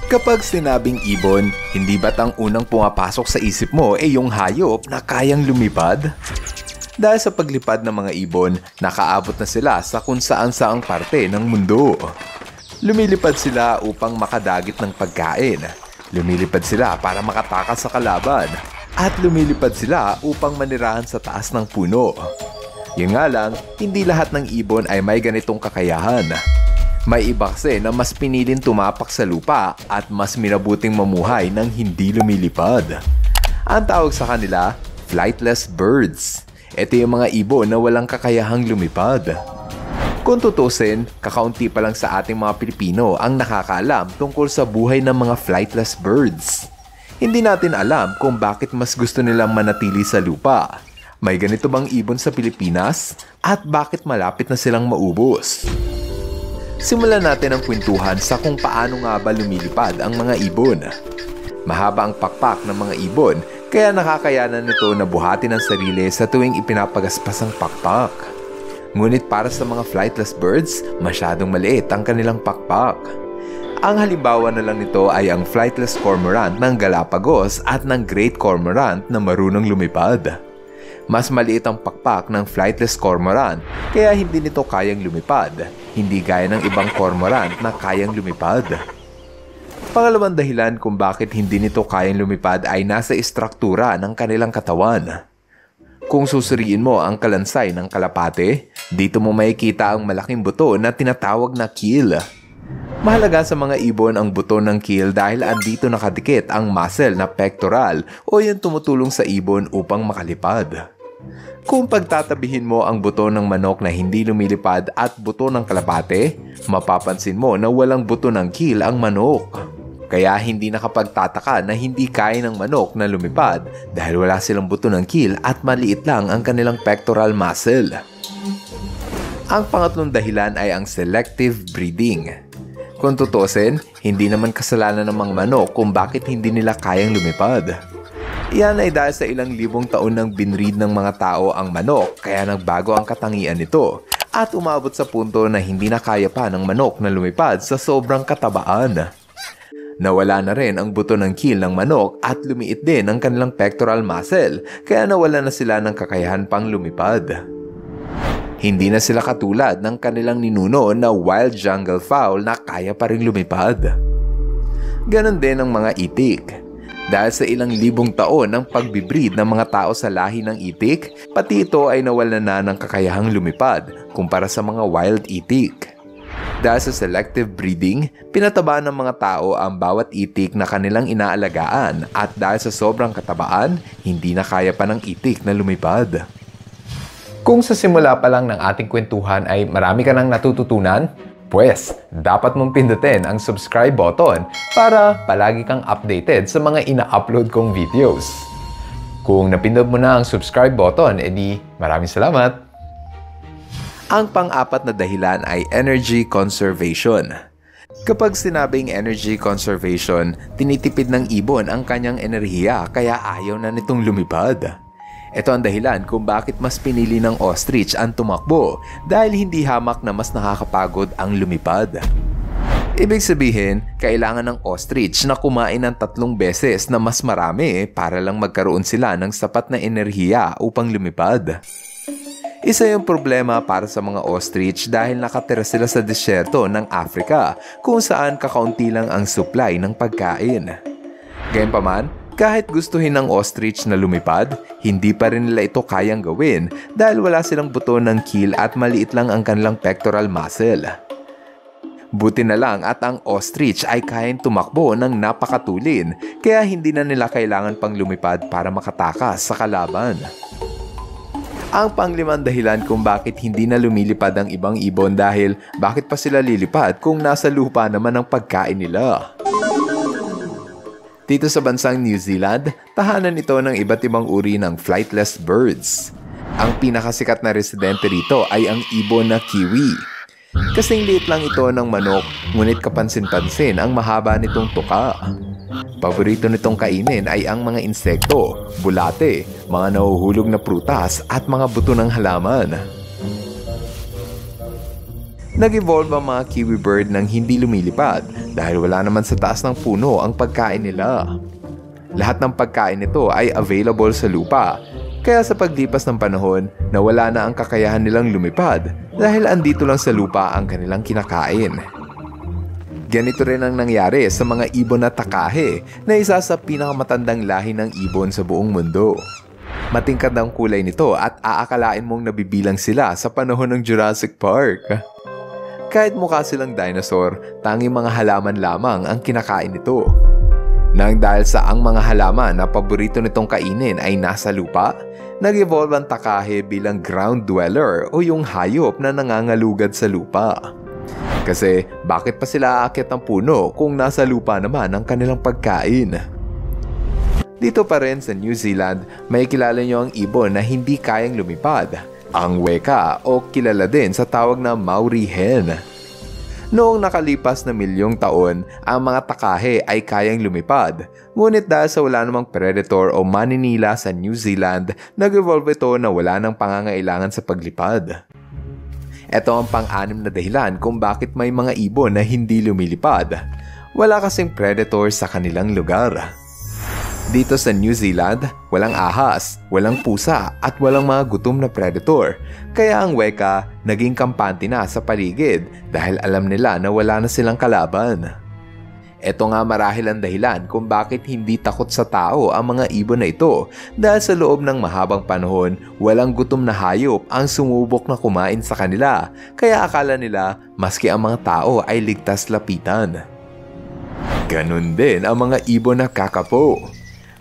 Kapag sinabing ibon, hindi ba't ang unang pumapasok sa isip mo ay yung hayop na kayang lumipad? Dahil sa paglipad ng mga ibon, nakaabot na sila sa kung saan-saang parte ng mundo. Lumilipad sila upang makadagit ng pagkain. Lumilipad sila para makatakas sa kalaban. At lumilipad sila upang manirahan sa taas ng puno. Yun nga lang, hindi lahat ng ibon ay may ganitong kakayahan. May iba kasi na mas pinilin tumapak sa lupa at mas minabuting mamuhay ng hindi lumilipad. Ang tawag sa kanila, flightless birds. Ito yung mga ibon na walang kakayahang lumipad. Kung tutusin, kakaunti pa lang sa ating mga Pilipino ang nakakaalam tungkol sa buhay ng mga flightless birds. Hindi natin alam kung bakit mas gusto nilang manatili sa lupa. May ganito bang ibon sa Pilipinas? At bakit malapit na silang maubos? Simulan natin ang kwentuhan sa kung paano nga ba lumilipad ang mga ibon. Mahaba ang pakpak ng mga ibon, kaya nakakayanan nito na buhatin ang sarili sa tuwing ipinapagaspas ang pakpak. Ngunit para sa mga flightless birds, masyadong maliit ang kanilang pakpak. Ang halimbawa na lang nito ay ang flightless cormorant ng Galapagos at ng great cormorant na marunong lumipad. Mas maliit ang pakpak ng flightless cormorant kaya hindi nito kayang lumipad, hindi gaya ng ibang cormorant na kayang lumipad. Pangalawang dahilan kung bakit hindi nito kayang lumipad ay nasa istruktura ng kanilang katawan. Kung susuriin mo ang kalansay ng kalapate, dito mo makikita ang malaking buto na tinatawag na keel. Mahalaga sa mga ibon ang buto ng keel dahil andito nakadikit ang muscle na pectoral o yung tumutulong sa ibon upang makalipad. Kung pagtatabihin mo ang buto ng manok na hindi lumilipad at buto ng kalapate, mapapansin mo na walang buto ng keel ang manok. Kaya hindi nakapagtataka na hindi kaya ng manok na lumipad dahil wala silang buto ng keel at maliit lang ang kanilang pectoral muscle. Ang pangatlong dahilan ay ang selective breeding. Kung tutusin, hindi naman kasalanan ng mga manok kung bakit hindi nila kayang lumipad. Iyan ay dahil sa ilang libong taon nang binreed ng mga tao ang manok kaya nagbago ang katangian nito at umabot sa punto na hindi na kaya pa ng manok na lumipad sa sobrang katabaan. Nawala na rin ang buto ng keel ng manok at lumiit din ang kanilang pectoral muscle kaya nawala na sila ng kakayahan pang lumipad. Hindi na sila katulad ng kanilang ninuno na wild jungle fowl na kaya pa rin lumipad. Ganon din ang mga itik. Dahil sa ilang libong taon ng pagbibreed ng mga tao sa lahi ng itik, pati ito ay nawalan na ng kakayahang lumipad kumpara sa mga wild itik. Dahil sa selective breeding, pinataba ng mga tao ang bawat itik na kanilang inaalagaan at dahil sa sobrang katabaan, hindi na kaya pa ng itik na lumipad. Kung sa simula pa lang ng ating kwentuhan ay marami ka nang natututunan, pues, dapat mong pindutin ang subscribe button para palagi kang updated sa mga ina-upload kong videos. Kung napindot mo na ang subscribe button, edi maraming salamat! Ang pang-apat na dahilan ay energy conservation. Kapag sinabing energy conservation, tinitipid ng ibon ang kanyang enerhiya kaya ayaw na nitong lumipad. Ito ang dahilan kung bakit mas pinili ng ostrich ang tumakbo dahil hindi hamak na mas nakakapagod ang lumipad. Ibig sabihin, kailangan ng ostrich na kumain ng 3 beses na mas marami para lang magkaroon sila ng sapat na enerhiya upang lumipad. Isa yung problema para sa mga ostrich dahil nakatira sila sa disyerto ng Africa kung saan kakaunti lang ang supply ng pagkain. Gayunpaman, kahit gustuhin ng ostrich na lumipad, hindi pa rin nila ito kayang gawin dahil wala silang buto ng keel at maliit lang ang kanilang pectoral muscle. Buti na lang at ang ostrich ay kayang tumakbo ng napakatulin kaya hindi na nila kailangan pang lumipad para makatakas sa kalaban. Ang panglimang dahilan kung bakit hindi na lumilipad ang ibang ibon dahil bakit pa sila lilipad kung nasa lupa naman ang pagkain nila. Dito sa bansang New Zealand, tahanan ito ng iba't ibang uri ng flightless birds. Ang pinakasikat na residente rito ay ang ibon na kiwi. Kasing liit lang ito ng manok, ngunit kapansin-pansin ang mahaba nitong tuka. Paborito nitong kainin ay ang mga insekto, bulate, mga nahuhulog na prutas at mga buto ng halaman. Nag-evolve ang mga kiwi bird ng hindi lumilipad dahil wala naman sa taas ng puno ang pagkain nila. Lahat ng pagkain nito ay available sa lupa, kaya sa paglipas ng panahon, nawala na ang kakayahan nilang lumipad dahil andito lang sa lupa ang kanilang kinakain. Ganito rin ang nangyari sa mga ibon na takahe na isa sa pinakamatandang lahi ng ibon sa buong mundo. Matingkad ang kulay nito at aakalain mong nabibilang sila sa panahon ng Jurassic Park. Kahit mukha silang dinosaur, tanging mga halaman lamang ang kinakain nito. Nang dahil sa ang mga halaman na paborito nitong kainin ay nasa lupa, nag-evolve ang takahe bilang ground dweller o yung hayop na nangangalugad sa lupa. Kasi bakit pa sila aakyat ng puno kung nasa lupa naman ang kanilang pagkain? Dito pa rin sa New Zealand, may kilala nyo ang ibon na hindi kayang lumipad, ang weka o kilala din sa tawag na Maori hen. Noong nakalipas na milyong taon, ang mga takahe ay kayang lumipad, ngunit dahil sa wala namang predator o maninila sa New Zealand, nag-evolve ito na wala nang pangangailangan sa paglipad. Ito ang pang-anim na dahilan kung bakit may mga ibon na hindi lumilipad. Wala kasing predator sa kanilang lugar. Dito sa New Zealand, walang ahas, walang pusa at walang mga gutom na predator. Kaya ang weka naging kampante na sa paligid dahil alam nila na wala na silang kalaban. Ito nga marahil ang dahilan kung bakit hindi takot sa tao ang mga ibon na ito dahil sa loob ng mahabang panahon, walang gutom na hayop ang sumubok na kumain sa kanila. Kaya akala nila maski ang mga tao ay ligtas lapitan. Ganun din ang mga ibon na kakapo.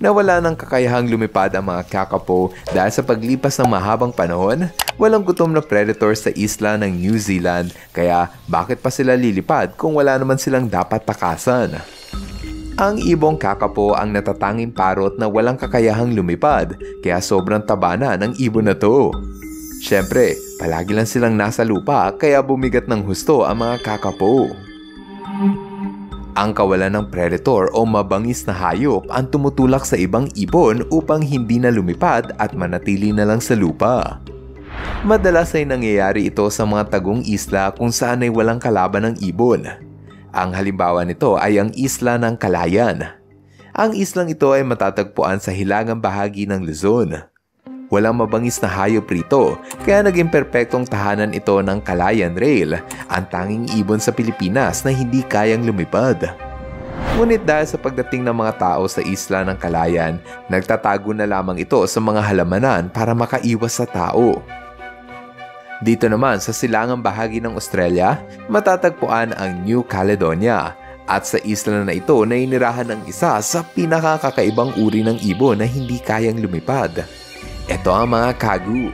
Nawala ng kakayahang lumipad ang mga kakapo dahil sa paglipas ng mahabang panahon, walang gutom na predator sa isla ng New Zealand kaya bakit pa sila lilipad kung wala naman silang dapat takasan? Ang ibong kakapo ang natatanging parot na walang kakayahang lumipad kaya sobrang taba na ng ibon na to. Siyempre, palagi lang silang nasa lupa kaya bumigat ng husto ang mga kakapo. Ang kawalan ng predator o mabangis na hayop ang tumutulak sa ibang ibon upang hindi na lumipad at manatili na lang sa lupa. Madalas ay nangyayari ito sa mga tagong isla kung saan ay walang kalaban ng ibon. Ang halimbawa nito ay ang isla ng Kalayan. Ang islang ito ay matatagpuan sa hilagang bahagi ng Luzon. Walang mabangis na hayop rito, kaya naging perpektong tahanan ito ng Kalayan Rail, ang tanging ibon sa Pilipinas na hindi kayang lumipad. Ngunit dahil sa pagdating ng mga tao sa isla ng Kalayan, nagtatago na lamang ito sa mga halamanan para makaiwas sa tao. Dito naman sa silangang bahagi ng Australia, matatagpuan ang New Caledonia, at sa isla na ito na inirahan ng isa sa pinakakakaibang uri ng ibon na hindi kayang lumipad. Ito ang mga kagu.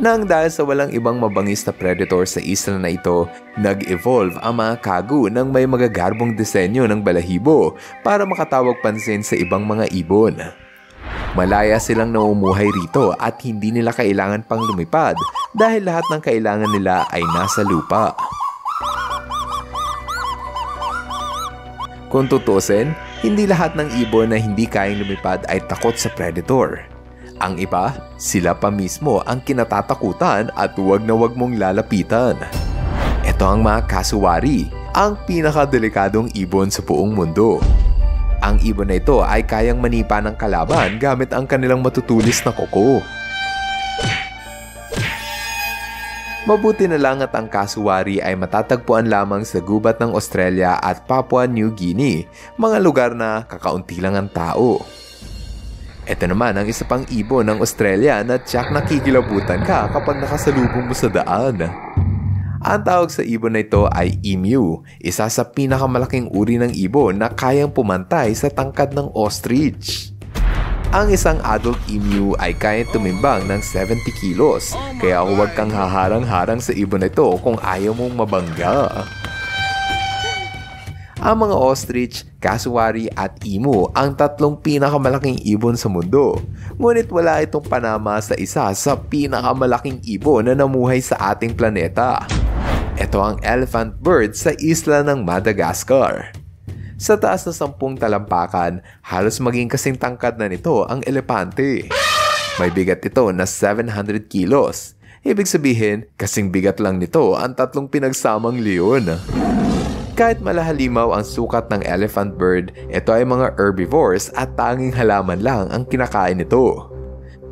Nang dahil sa walang ibang mabangis na predator sa isla na ito, nag-evolve ang mga kagu ng may magagarbong disenyo ng balahibo para makatawag pansin sa ibang mga ibon. Malaya silang namumuhay rito at hindi nila kailangan pang lumipad dahil lahat ng kailangan nila ay nasa lupa. Kung tutusin, hindi lahat ng ibon na hindi kayang lumipad ay takot sa predator. Ang iba, sila pa mismo ang kinatatakutan at huwag na huwag mong lalapitan. Ito ang mga kasuwari, ang pinakadelikadong ibon sa buong mundo. Ang ibon na ito ay kayang manipa ng kalaban gamit ang kanilang matutulis na kuko. Mabuti na lang at ang kasuwari ay matatagpuan lamang sa gubat ng Australia at Papua New Guinea, mga lugar na kakaunti lang ang tao. Ito naman ang isa pang ibon ng Australia na tiyak nakikilabutan ka kapag nakasalubong mo sa daan. Ang tawag sa ibon na ito ay emu, isa sa pinakamalaking uri ng ibon na kayang pumantay sa tangkad ng ostrich. Ang isang adult emu ay kayang tumimbang ng 70 kilos, kaya huwag kang haharang-harang sa ibon na ito kung ayaw mong mabangga. Ang mga ostrich, kasuwari at emu ang tatlong pinakamalaking ibon sa mundo. Ngunit wala itong panama sa isa sa pinakamalaking ibon na namuhay sa ating planeta. Ito ang elephant bird sa isla ng Madagascar. Sa taas na 10 talampakan, halos maging kasing tangkad na nito ang elepante. May bigat ito na 700 kilos. Ibig sabihin, kasing bigat lang nito ang 3 pinagsamang leon. Kahit malahalimaw ang sukat ng elephant bird, ito ay mga herbivores at tanging halaman lang ang kinakain nito.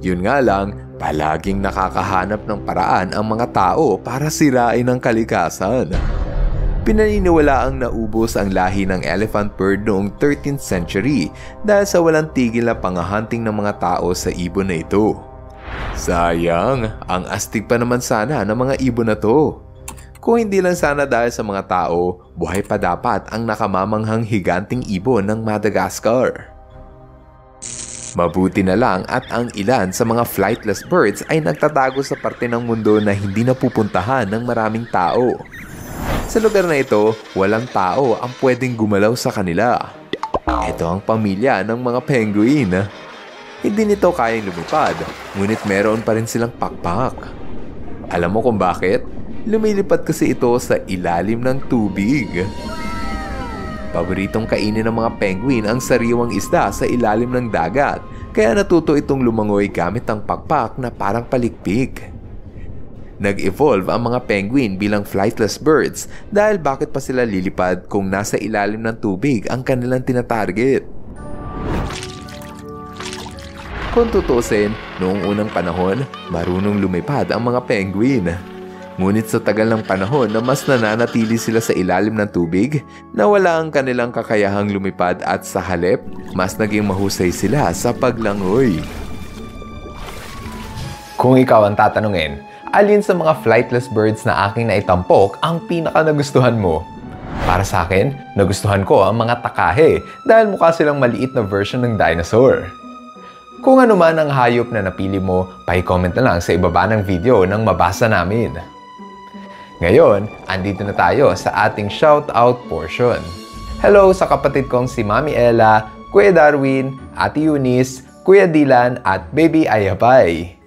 Yun nga lang, palaging nakakahanap ng paraan ang mga tao para sirain ang kalikasan. Pinaniniwalaang naubos ang lahi ng elephant bird noong 13th century dahil sa walang tigil na panghahunting ng mga tao sa ibon na ito. Sayang, ang astig pa naman sana ng mga ibon na to. Kung hindi lang sana dahil sa mga tao, buhay pa dapat ang nakamamanghang higanting ibon ng Madagascar. Mabuti na lang at ang ilan sa mga flightless birds ay nagtatago sa parte ng mundo na hindi napupuntahan ng maraming tao. Sa lugar na ito, walang tao ang pwedeng gumalaw sa kanila. Ito ang pamilya ng mga penguin. Hindi nito kayang lumipad, ngunit meron pa rin silang pakpak. Alam mo kung bakit? Lumilipad kasi ito sa ilalim ng tubig. Paboritong kainin ng mga penguin ang sariwang isda sa ilalim ng dagat, kaya natuto itong lumangoy gamit ang pakpak na parang palikpik. Nag-evolve ang mga penguin bilang flightless birds dahil bakit pa sila lilipad kung nasa ilalim ng tubig ang kanilang tinatarget? Kung tutusin, noong unang panahon, marunong lumipad ang mga penguin. Ngunit sa tagal ng panahon na mas nananatili sila sa ilalim ng tubig, nawala ang kanilang kakayahang lumipad at sa halip, mas naging mahusay sila sa paglangoy. Kung ikaw ang tatanungin, alin sa mga flightless birds na aking naitampok ang pinaka nagustuhan mo? Para sa akin, nagustuhan ko ang mga takahe dahil mukha silang maliit na version ng dinosaur. Kung ano man ang hayop na napili mo, pa-comment na lang sa ibaba ng video nang mabasa namin. Ngayon, andito na tayo sa ating shoutout portion. Hello sa kapatid kong si Mami Ella, Kuya Darwin, Ate Eunice, Kuya Dylan at Baby Ayabay.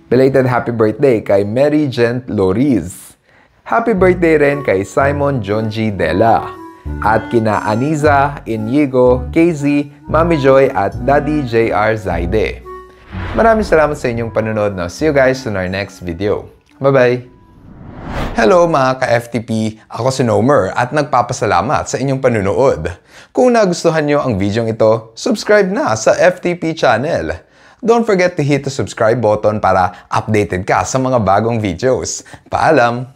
Belated happy birthday kay Mary Gent Loriz. Happy birthday rin kay Simon John G. Dela. At kina Aniza, Inigo, KZ, Mami Joy at Daddy JR Zaide. Maraming salamat sa inyong panonood. Now, see you guys in our next video. Bye-bye! Hello mga ka-FTP! Ako si Nomer at nagpapasalamat sa inyong panunood. Kung nagustuhan nyo ang video ito, subscribe na sa FTP channel. Don't forget to hit the subscribe button para updated ka sa mga bagong videos. Paalam!